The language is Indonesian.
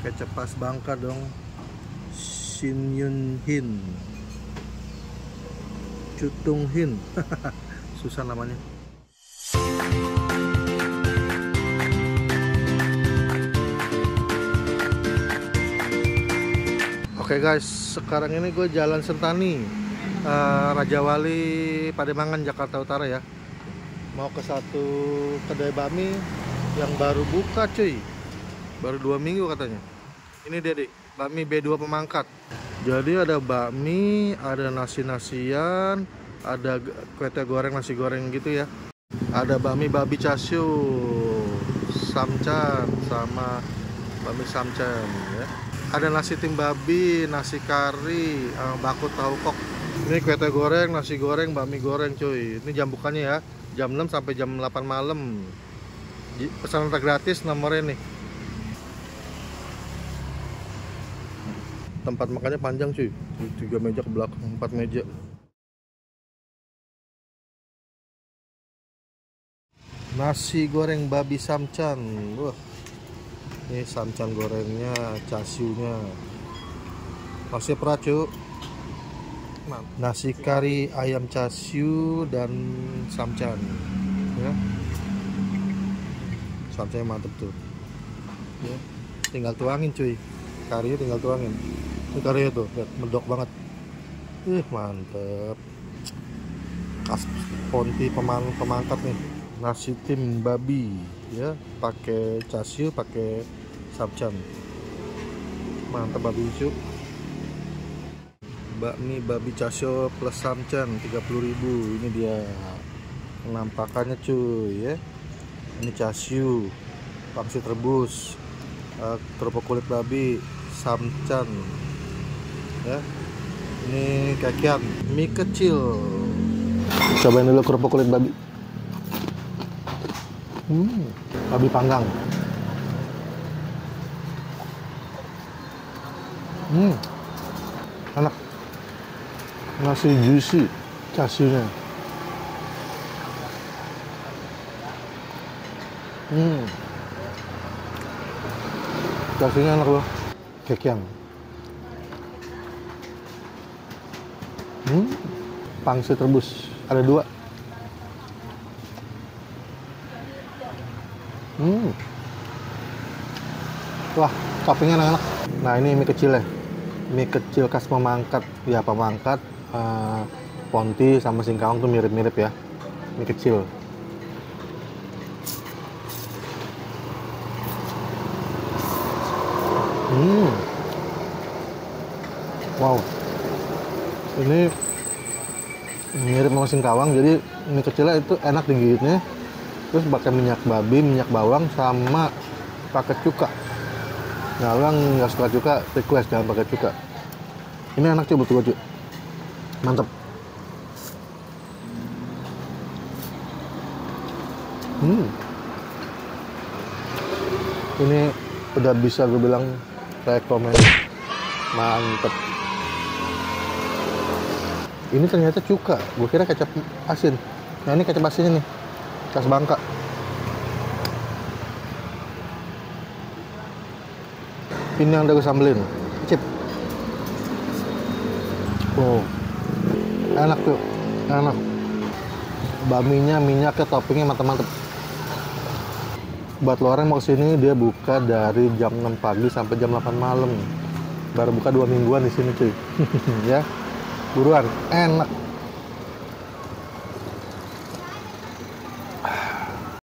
Kecap pas Bangka dong. Shin Yun Hin, Chutung Hin. Susah namanya. Oke guys, sekarang ini gue jalan Sentani, Raja Wali, Pademangan, Jakarta Utara ya. Mau ke satu kedai bakmi yang baru buka cuy, baru 2 minggu katanya. Ini dia deh, bakmi B2 Pemangkat. Jadi ada bakmi, ada nasi-nasian, ada kue teh goreng, nasi goreng gitu ya. Ada bakmi babi chashu, samcan, sama bakmi samcan ya. Ada nasi tim babi, nasi kari, bakut tahu kok. Ini kue teh goreng, nasi goreng, bakmi goreng cuy. Ini jam bukanya ya, jam 6 sampai jam 8 malam. Pesanan gratis nomornya nih. Tempat makannya panjang cuy, 3 meja ke belakang, 4 meja. Nasi goreng babi samcan. Wah, ini samcan gorengnya, chashu-nya. Masih peracu. Nasi kari ayam chashu dan samcan ya. Samcannya mantep tuh ya. Tinggal tuangin cuy, karinya tinggal tuangin. Ini karinya tuh, lihat, medok banget. Mantep. Khas Ponti Pemangkat nih. Nasi tim babi ya, pakai chashu, pakai samcan. Mantap babi isu. Bakmi babi chashu plus samcan 30.000. Ini dia penampakannya cuy ya. Ini chashu, pangsit rebus, kerupuk kulit babi, samcan ya. Ini kakian, mie kecil. Cobain dulu kerupuk kulit babi. Babi panggang. Enak. Nasi juicy, chashu-nya. Chashu-nya enak loh. Kekiang. Pangsit rebus, ada 2. Wah, toppingnya enak-enak. Nah, ini mie kecil ya. Mie kecil khas Pemangkat. Ya, Pemangkat, Ponti sama Singkawang tuh mirip-mirip ya. Mie kecil. Wow. Ini mirip sama Singkawang, jadi mie kecilnya itu enak digigitnya. Terus pakai minyak babi, minyak bawang, sama pakai cuka. Nah, orang nggak suka cuka, request jangan pakai cuka. Ini enak cuy, betul cuy. Mantep. Ini udah bisa gue bilang rekomen. Mantep. Ini ternyata cuka, gue kira kecap asin. Nah, ini kecap asinnya nih, khas Bangka. Ini yang udah gue sambelin, cip. Oh, enak tuh, enak. Bakminya, minyaknya, toppingnya mantep-mantep. Buat lo orang mau kesini, dia buka dari jam 6 pagi sampai jam 8 malam. Baru buka 2 mingguan di sini cuy. Ya, buruan, enak.